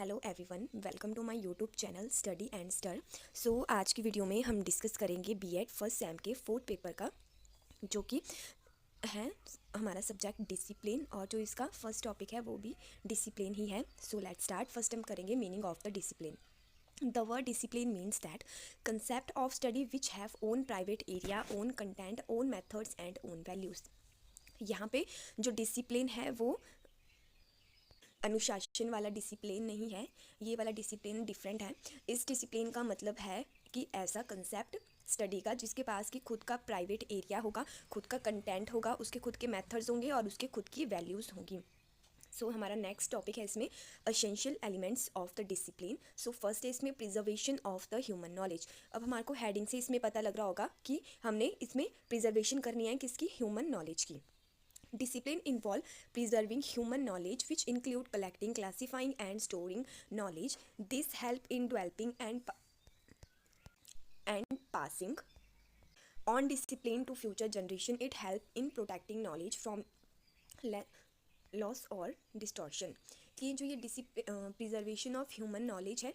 Hello everyone, welcome to my YouTube channel study and stir. So आज की video में हम डिस्कस करेंगे बीएड फर्स्ट सेम के फोर्थ पेपर का, जो कि है हमारा सब्जेक्ट डिसिप्लिन, और जो इसका फर्स्ट टॉपिक है वो भी डिसिप्लिन ही है। So let's start. फर्स्ट हम करेंगे meaning of the discipline. The word discipline means that concept of study which have own private area, own content, own methods and own values। यहाँ पे जो discipline है वो अनुशासन वाला डिसिप्लिन नहीं है, ये वाला डिसिप्लिन डिफरेंट है। इस डिसिप्लिन का मतलब है कि ऐसा कंसेप्ट स्टडी का जिसके पास कि खुद का प्राइवेट एरिया होगा, खुद का कंटेंट होगा, उसके खुद के मेथड्स होंगे और उसके खुद की वैल्यूज़ होंगी। सो हमारा नेक्स्ट टॉपिक है इसमें essential elements of the discipline. So first है इसमें preservation of the human knowledge. अब हमारे को हेडिंग से इसमें पता लग रहा होगा कि हमने इसमें प्रिजर्वेशन करनी है किसकी, ह्यूमन नॉलेज की। Discipline involve preserving human knowledge, which include collecting, classifying, and storing knowledge. This help in developing and passing on discipline to future generation. It help in protecting knowledge from loss or distortion। कि जो ये preservation of human knowledge है,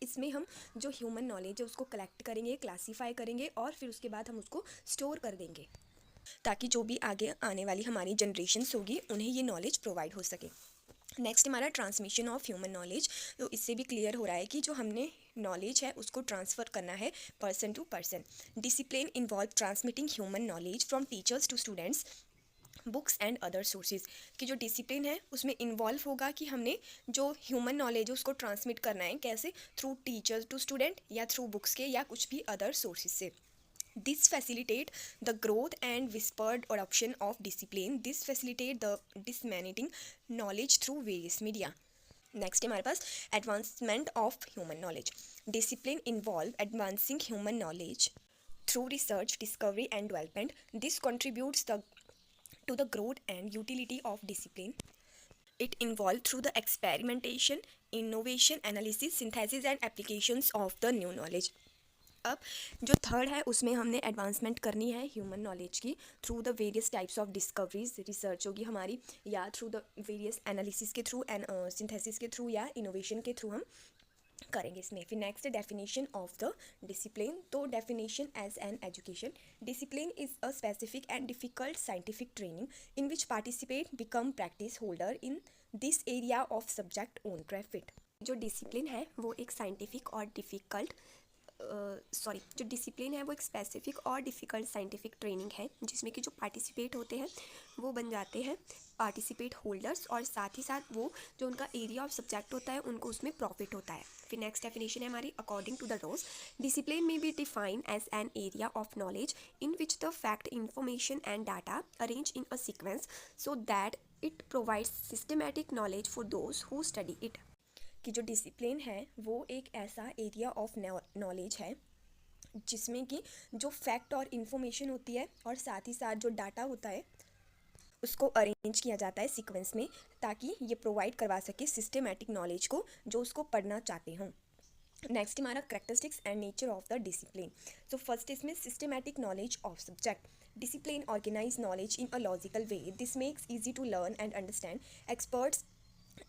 इसमें हम जो human knowledge है उसको collect करेंगे, क्लासीफाई करेंगे और फिर उसके बाद हम उसको स्टोर कर देंगे, ताकि जो भी आगे आने वाली हमारी जनरेशन्स होगी उन्हें ये नॉलेज प्रोवाइड हो सके। नेक्स्ट हमारा ट्रांसमिशन ऑफ ह्यूमन नॉलेज। तो इससे भी क्लियर हो रहा है कि जो हमने नॉलेज है उसको ट्रांसफ़र करना है person to person. Discipline involve transmitting human knowledge from teachers to students, books and other sources. कि जो डिसिप्लिन है उसमें इन्वॉल्व होगा कि हमने जो ह्यूमन नॉलेज है उसको ट्रांसमिट करना है, कैसे, थ्रू टीचर्स टू स्टूडेंट या थ्रू बुक्स के या कुछ भी अदर सोर्सेज से। This facilitate the growth and whispered adoption of discipline. This facilitate the disseminating knowledge through various media. Next हमारे पास advancement of human knowledge. Discipline involve advancing human knowledge through research, discovery and development. This contributes to the growth and utility of discipline. It involved through the experimentation, innovation, analysis, synthesis and applications of the new knowledge. अब जो third है उसमें हमने advancement करनी है human knowledge की through the various types of discoveries. Research होगी हमारी, या थ्रू द वेरियस एनालिसिस के थ्रू, सिंथेसिस के थ्रू या इनोवेशन के थ्रू हम करेंगे इसमें। फिर next definition of the discipline. तो definition as an education, discipline is a specific and difficult scientific training in which participate become practice holder in this area of subject own craft. जो discipline है वो एक scientific और difficult जो discipline है वो एक स्पेसिफिक और डिफ़िकल्ट साइंटिफिक ट्रेनिंग है जिसमें कि जो पार्टिसिपेट होते हैं वो बन जाते हैं पार्टिसिपेट होल्डर्स, और साथ ही साथ वो जो उनका एरिया ऑफ सब्जेक्ट होता है उनको उसमें प्रॉफिट होता है। फिर नेक्स्ट डेफिनेशन है हमारी according to the Rose. Discipline में be define as an area of knowledge in which the fact, information and data arrange in a sequence so that it provides systematic knowledge for those who study it. कि जो discipline है वो एक ऐसा area of knowledge है जिसमें कि जो फैक्ट और इन्फॉर्मेशन होती है और साथ ही साथ जो डाटा होता है उसको अरेंज किया जाता है सीक्वेंस में, ताकि ये प्रोवाइड करवा सके सिस्टमैटिक नॉलेज को जो उसको पढ़ना चाहते हों। नेक्स्ट हमारा characteristics and nature of the discipline. So first इसमें systematic knowledge of subject. Discipline organise knowledge in a logical way. This makes easy to learn and understand. Experts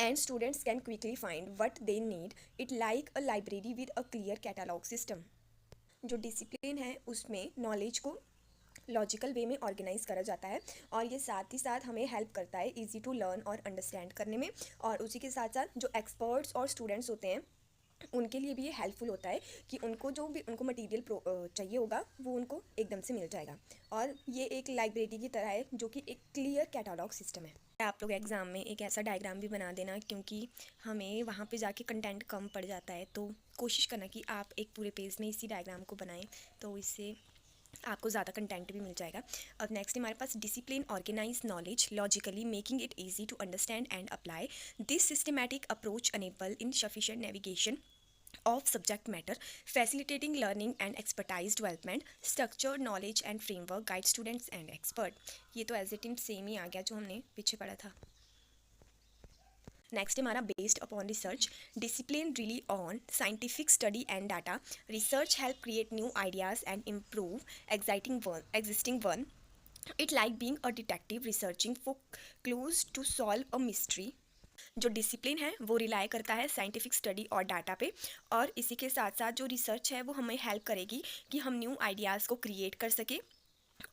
and students can quickly find what they need. It like a library with a clear catalog system. जो discipline है उसमें knowledge को logical वे में organise करा जाता है और ये साथ ही साथ हमें हेल्प करता है इजी टू लर्न और अंडरस्टैंड करने में, और उसी के साथ साथ जो एक्सपर्ट्स और स्टूडेंट्स होते हैं उनके लिए भी ये हेल्पफुल होता है कि उनको जो भी उनको मटेरियल चाहिए होगा वो उनको एकदम से मिल जाएगा, और ये एक लाइब्रेरी की तरह है जो कि एक क्लियर कैटलॉग सिस्टम है। आप लोग एग्ज़ाम में एक ऐसा डायग्राम भी बना देना, क्योंकि हमें वहाँ पे जाके कंटेंट कम पड़ जाता है, तो कोशिश करना कि आप एक पूरे पेज में इसी डायग्राम को बनाएं, तो इससे आपको ज़्यादा कंटेंट भी मिल जाएगा। अब नेक्स्ट हमारे पास discipline organise knowledge logically making it easy to understand and apply. This systematic approach enable in sufficient navigation of subject matter, facilitating learning and expertise development. Structured knowledge and framework guide students and expert। ये तो as it in same ही आ गया जो हमने पीछे पढ़ा था। Next हमारा based upon research. Discipline relief on scientific study and data. Research help create new ideas and improve existing one. It like being a detective researching for clues to solve a mystery. जो discipline है वो rely करता है scientific study और data पे, और इसी के साथ साथ जो रिसर्च है वो हमें हेल्प करेगी कि हम न्यू आइडियाज़ को क्रिएट कर सकें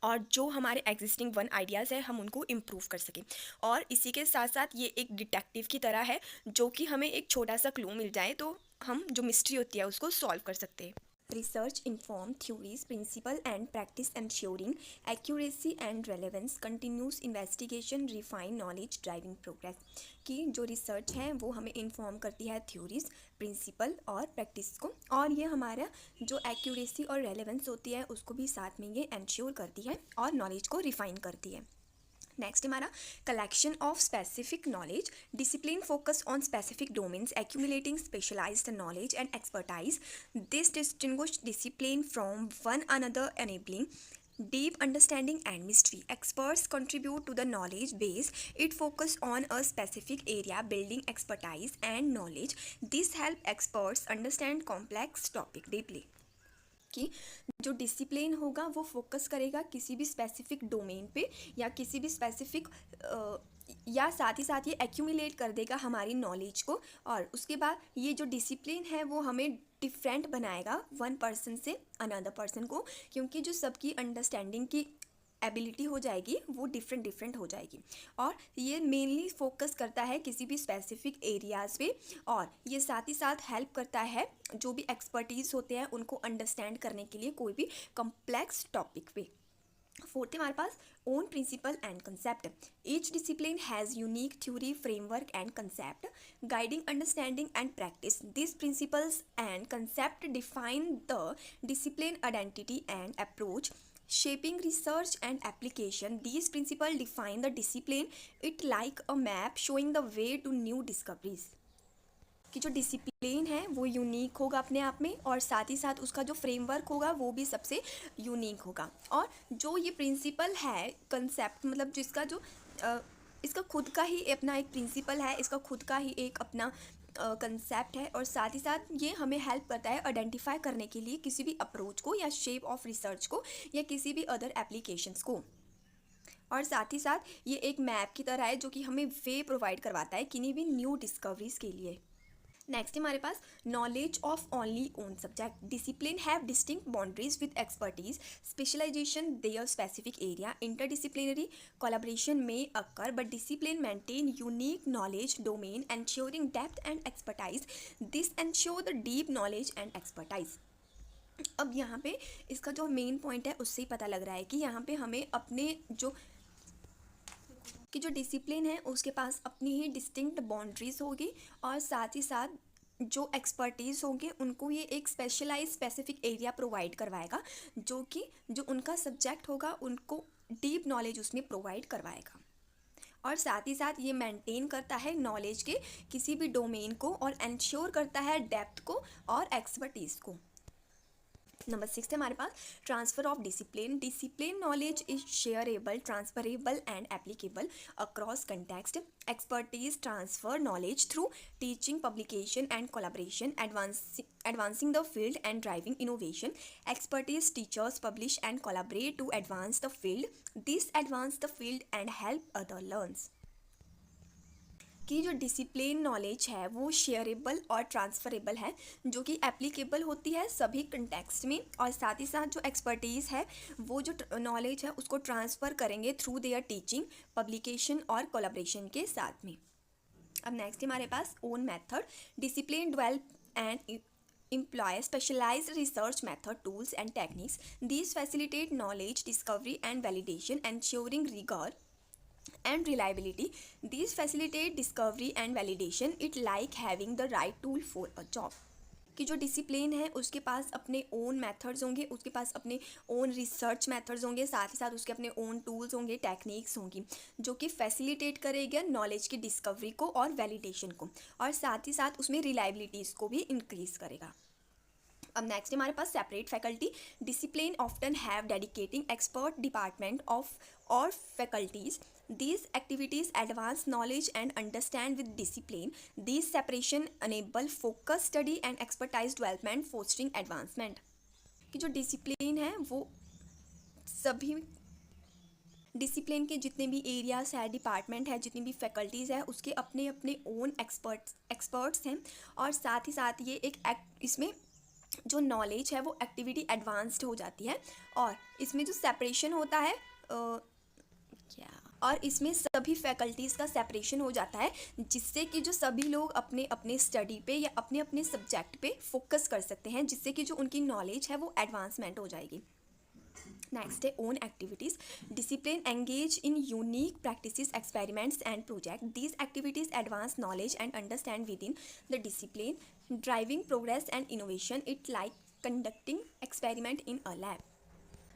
और जो हमारे एग्जिस्टिंग वन आइडियाज़ है हम उनको इम्प्रूव कर सकें। और इसी के साथ साथ ये एक डिटेक्टिव की तरह है, जो कि हमें एक छोटा सा क्लू मिल जाए तो हम जो मिस्ट्री होती है उसको सॉल्व कर सकते हैं। Research informed theories, principle and practice ensuring accuracy and relevance, continuous investigation, refine knowledge driving progress। कि जो रिसर्च है वो हमें इन्फॉर्म करती है थ्योरीज, प्रिंसिपल और प्रैक्टिस को, और ये हमारा जो एक्यूरेसी और रेलेवेंस होती है उसको भी साथ में ये इंश्योर करती है और नॉलेज को रिफाइन करती है। नेक्स्ट हमारा collection of specific knowledge, discipline focus on specific domains, accumulating specialised knowledge and expertise, this distinguish discipline from one another enabling deep understanding and mystery. Experts contribute to the knowledge base. It focus on a specific area, building expertise and knowledge. This help experts understand complex topic deeply. कि जो discipline होगा वो focus करेगा किसी भी specific domain पे या किसी भी स्पेसिफिक या साथ ही साथ ये एक्यूमुलेट कर देगा हमारी नॉलेज को, और उसके बाद ये जो डिसिप्लिन है वो हमें डिफरेंट बनाएगा वन पर्सन से अनदर पर्सन को, क्योंकि जो सबकी अंडरस्टैंडिंग की एबिलिटी हो जाएगी वो डिफरेंट हो जाएगी। और ये मेनली फोकस करता है किसी भी स्पेसिफिक एरियाज़ पे, और ये साथ ही साथ हेल्प करता है जो भी एक्सपर्टीज़ होते हैं उनको अंडरस्टैंड करने के लिए कोई भी कॉम्प्लेक्स टॉपिक पे। फोर्थ है हमारे पास own principle and concept. Each discipline has unique theory, framework and concept guiding understanding and practice. This principles and concept define the discipline identity and approach, shaping research and application. These principles define the discipline, it like a map showing the way to new discoveries। कि जो discipline है वो unique होगा अपने आप में, और साथ ही साथ उसका जो फ्रेमवर्क होगा वो भी सबसे यूनिक होगा। और जो ये प्रिंसिपल है, कंसेप्ट मतलब जिसका जो इसका खुद का ही अपना एक प्रिंसिपल है, इसका खुद का ही एक अपना कंसेप्ट है, और साथ ही साथ ये हमें हेल्प करता है आइडेंटिफाई करने के लिए किसी भी अप्रोच को या शेप ऑफ रिसर्च को या किसी भी अदर एप्लीकेशंस को। और साथ ही साथ ये एक मैप की तरह है जो कि हमें वे प्रोवाइड करवाता है किन्हीं भी न्यू डिस्कवरीज के लिए। नेक्स्ट हमारे पास knowledge of only own subject. Discipline have distinct boundaries with expertise, specialisation their specific area, interdisciplinary collaboration में occur but discipline maintain unique knowledge domain ensuring depth and expertise. This ensure the deep knowledge and expertise. अब यहाँ पे इसका जो main point है उससे ही पता लग रहा है कि यहाँ पे हमें अपने जो डिसिप्लिन है उसके पास अपनी ही डिस्टिंक्ट बाउंड्रीज होगी, और साथ ही साथ जो एक्सपर्टीज़ होंगे उनको ये एक स्पेसिफिक एरिया प्रोवाइड करवाएगा, जो उनका सब्जेक्ट होगा उनको डीप नॉलेज उसमें प्रोवाइड करवाएगा। और साथ ही साथ ये मेंटेन करता है नॉलेज के किसी भी डोमेन को और इंश्योर करता है डेप्थ को और एक्सपर्टीज़ को। नंबर 6 है हमारे पास transfer of discipline. Discipline knowledge is shareable, transferable and applicable across context. Expertise transfer knowledge through teaching, publication and collaboration, advancing the field and driving innovation. Expertise teachers publish and collaborate to advance the field. This advance the field and help other learns। कि जो discipline knowledge है वो shareable और transferable है, जो कि applicable होती है सभी कंटेक्स्ट में, और साथ ही साथ जो एक्सपर्टीज़ है वो जो नॉलेज है उसको ट्रांसफ़र करेंगे थ्रू देयर टीचिंग, पब्लिकेशन और कोलैबोरेशन के साथ में। अब नेक्स्ट हमारे पास own method. Discipline develop and employ specialized research method, tools and techniques. These facilitate knowledge discovery and validation, ensuring rigor and reliability. These facilitate discovery and validation. It like having the right tool for a job। कि जो discipline है उसके पास अपने own methods होंगे, उसके पास अपने own research methods होंगे, साथ ही साथ उसके अपने ओन टूल्स होंगे, टेक्निक्स होंगी, जो कि फैसिलिटेट करेगा नॉलेज की डिस्कवरी को और वैलिडेशन को, और साथ ही साथ उसमें रिलायबिलिटीज़ को भी इंक्रीज़ करेगा। अब नेक्स्ट हमारे पास separate faculty. Discipline often have dedicating expert department of और faculties. These activities advance knowledge and understand with discipline. These separation enable focus study and expertise development, fostering advancement। कि जो डिसिप्लिन है वो सभी डिसिप्लिन के जितने भी एरियाज है, डिपार्टमेंट है, जितनी भी फैकल्टीज़ है, उसके अपने अपने ओन एक्सपर्ट्स हैं। और साथ ही साथ ये इसमें जो नॉलेज है वो एक्टिविटी एडवांस्ड हो जाती है। और इसमें जो सेपरेशन होता है क्या और इसमें सभी फैकल्टीज़ का सेपरेशन हो जाता है, जिससे कि जो सभी लोग अपने अपने स्टडी पे या अपने अपने सब्जेक्ट पे फोकस कर सकते हैं, जिससे कि जो उनकी नॉलेज है वो एडवांसमेंट हो जाएगी। नेक्स्ट है own activities. Discipline engage in unique practices, experiments and project. These activities advance knowledge and understand with in the discipline, driving progress and innovation. It like conducting experiment in a lab.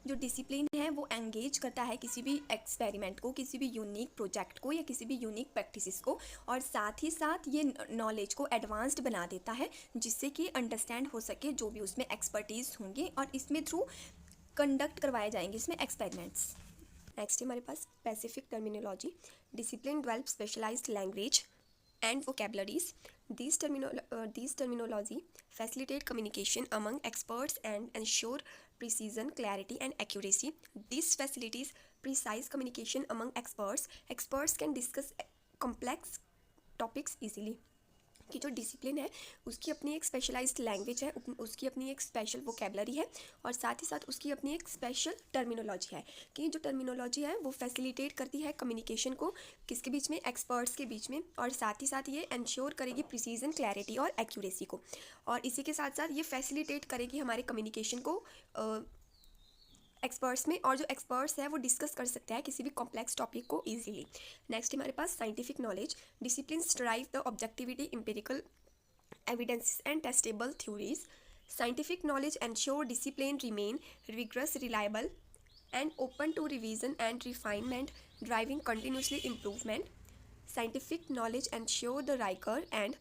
जो discipline है वो engage करता है किसी भी experiment को, किसी भी यूनिक प्रोजेक्ट को या किसी भी यूनिक प्रैक्टिसेस को, और साथ ही साथ ये नॉलेज को एडवांस्ड बना देता है, जिससे कि अंडरस्टैंड हो सके जो भी उसमें एक्सपर्टीज़ होंगे, और इसमें थ्रू कंडक्ट करवाए जाएंगे इसमें एक्सपेरिमेंट्स। नेक्स्ट है हमारे पास specific terminology. Discipline develop specialised language and vocabularies. These terminology facilitate communication among experts and ensure precision, clarity, and accuracy. This facilitates precise communication among experts. Experts can discuss complex topics easily. कि जो discipline है उसकी अपनी एक specialised language है, उसकी अपनी एक स्पेशल वोकेबलरी है, और साथ ही साथ उसकी अपनी एक स्पेशल टर्मिनोलॉजी है। कि जो टर्मिनोलॉजी है वो फैसिलिटेट करती है कम्युनिकेशन को किसके बीच में, एक्सपर्ट्स के बीच में, और साथ ही साथ ये इंश्योर करेगी प्रिसीजन, क्लैरिटी और एक्यूरेसी को, और इसी के साथ साथ ये फैसिलिटेट करेगी हमारे कम्युनिकेशन को एक्सपर्ट्स में, और जो एक्सपर्ट्स है वो डिस्कस कर सकते हैं किसी भी कॉम्प्लेक्स टॉपिक को इजीली। नेक्स्ट हमारे पास scientific knowledge. Discipline drive the objectivity, empirical evidences and testable theories. Scientific knowledge ensure discipline remain rigorous, reliable and open to revision and refinement, driving continuously improvement. Scientific knowledge ensure the rigor and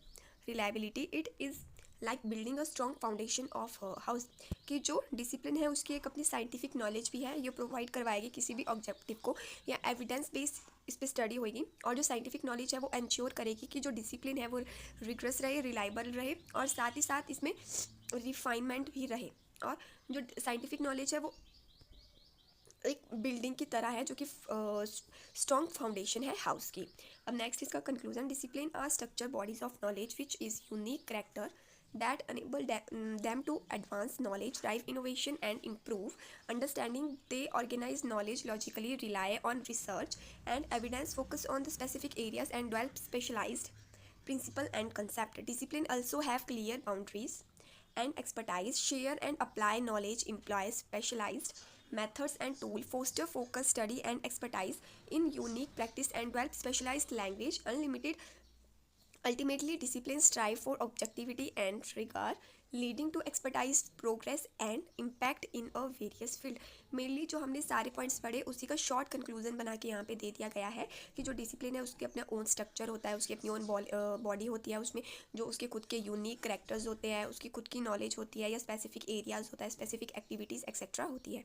reliability. It is like building a strong foundation of a house. कि जो discipline है उसकी एक अपनी scientific knowledge भी है, ये provide करवाएगी किसी भी ऑब्जेक्टिव को, या एविडेंस बेस्ड इस पर स्टडी होगी, और जो साइंटिफिक नॉलेज है वो इंश्योर करेगी कि जो डिसिप्लिन है वो रिग्रस रहे, रिलायबल रहे, और साथ ही साथ इसमें रिफाइनमेंट भी रहे। और जो साइंटिफिक नॉलेज है वो एक बिल्डिंग की तरह है जो कि स्ट्रॉन्ग फाउंडेशन है हाउस की। अब नेक्स्ट इसका conclusion. Discipline are structure bodies of knowledge which is unique character that enable them to advance knowledge, drive innovation and improve understanding. They organize knowledge logically, rely on research and evidence, focus on the specific areas and develop specialized principle and concept. Discipline also have clear boundaries and expertise, share and apply knowledge, employ specialized methods and tool, foster focus study and expertise in unique practice and develop specialized language, unlimited. Ultimately, discipline strive for objectivity and rigor, leading to expertise, progress and impact in a various field. Mainly जो हमने सारे points पढ़े उसी का short conclusion बना के यहाँ पे दे दिया गया है कि जो डिसिप्लिन है उसके अपना ओन स्ट्रक्चर होता है, उसकी अपनी ओन बॉडी होती है, उसमें जो उसके खुद के यूनिक करेक्टर्स होते हैं, उसकी खुद की नॉलेज होती है, या स्पेसिफिक एरियाज होता है, स्पेसिफिक एक्टिविटीज़ एक्सेट्रा होती है।